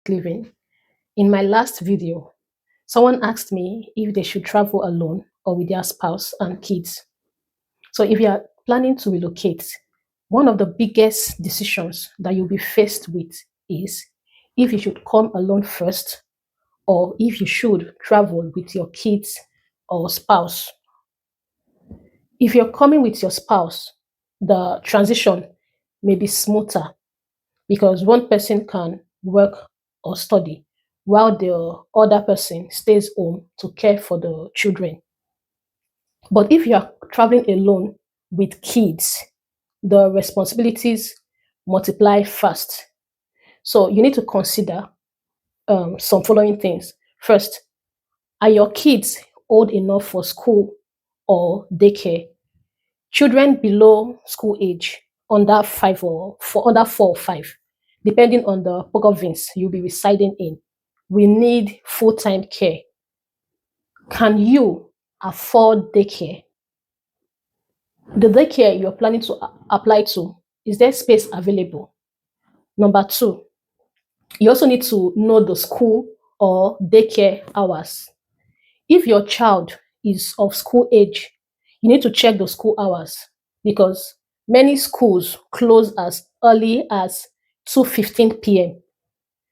living. In my last video, someone asked me if they should travel alone or with their spouse and kids. So if you are planning to relocate, one of the biggest decisions that you'll be faced with is if you should come alone first or if you should travel with your kids or spouse. If you're coming with your spouse, the transition may be smoother because one person can work or study while the other person stays home to care for the children. But if you are traveling alone with kids, the responsibilities multiply fast. So you need to consider some following things. First, are your kids old enough for school or daycare? Children below school age, under 4 or 5, depending on the province you'll be residing in, we need full-time care. Can you afford daycare? The daycare you're planning to apply to, is there space available? Number two, you also need to know the school or daycare hours. If your child is of school age, you need to check the school hours because many schools close as early as 2:15 p.m.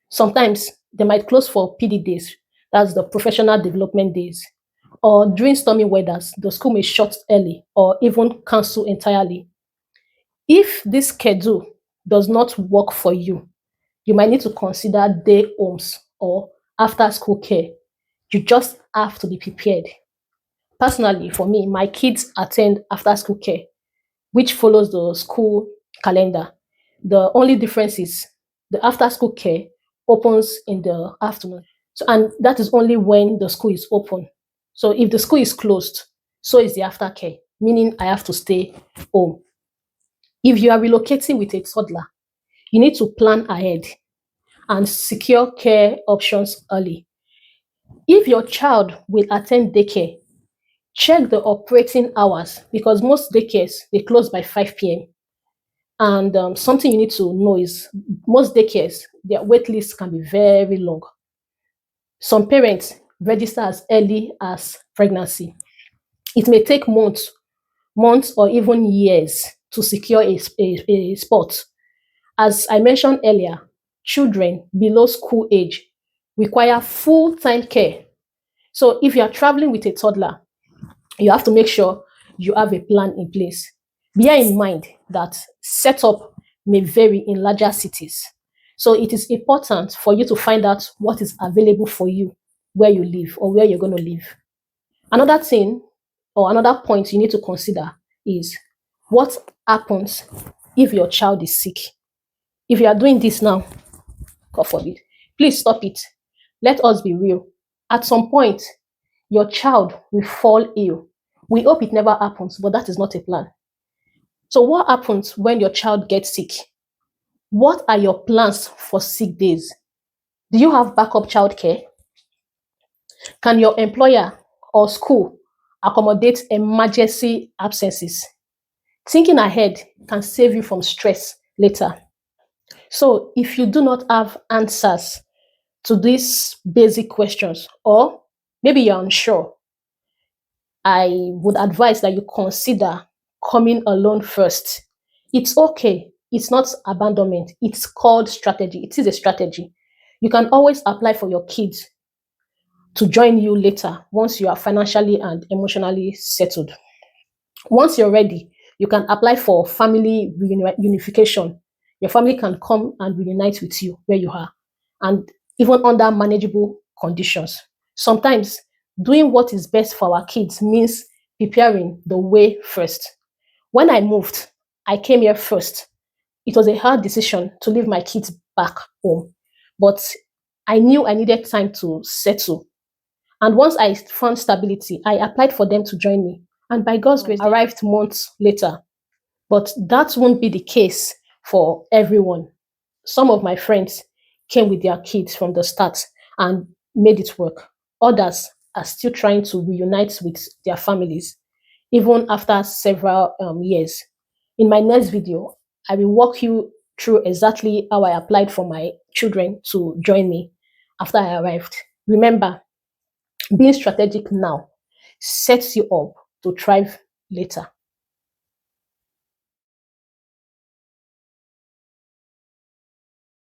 Sometimes they might close for PD days, that's the professional development days, or during stormy weathers, the school may shut early or even cancel entirely. If this schedule does not work for you, you might need to consider day homes or after school care. You just have to be prepared. Personally, for me, my kids attend after school care, which follows the school calendar. The only difference is the after school care opens in the afternoon. So, and that is only when the school is open. So if the school is closed, so is the aftercare, meaning I have to stay home. If you are relocating with a toddler, you need to plan ahead and secure care options early. If your child will attend daycare, check the operating hours because most daycares they close by 5 p.m. And something you need to know is most daycares, their wait lists can be very long. Some parents register as early as pregnancy. It may take months or even years to secure a spot. As I mentioned earlier, children below school age require full-time care. So if you are traveling with a toddler, you have to make sure you have a plan in place. Bear in mind that setup may vary in larger cities. So it is important for you to find out what is available for you where you live or where you're going to live. Another thing or another point you need to consider is what happens if your child is sick. If you are doing this now, God forbid, please stop it. Let us be real. At some point, your child will fall ill. We hope it never happens, but that is not a plan. So, what happens when your child gets sick? What are your plans for sick days? Do you have backup childcare? Can your employer or school accommodate emergency absences? Thinking ahead can save you from stress later. So, if you do not have answers to these basic questions, or maybe you're unsure, I would advise that you consider coming alone first. It's okay. It's not abandonment. It's called strategy. It is a strategy. You can always apply for your kids to join you later once you are financially and emotionally settled. Once you're ready, you can apply for family unification. Your family can come and reunite with you where you are, and even under manageable conditions. Sometimes doing what is best for our kids means preparing the way first. When I moved, I came here first. It was a hard decision to leave my kids back home, but I knew I needed time to settle. And once I found stability, I applied for them to join me. And by God's grace, they arrived months later. But that won't be the case for everyone. Some of my friends came with their kids from the start and made it work. Others are still trying to reunite with their families, even after several years. In my next video, I will walk you through exactly how I applied for my children to join me after I arrived. Remember, being strategic now sets you up to thrive later.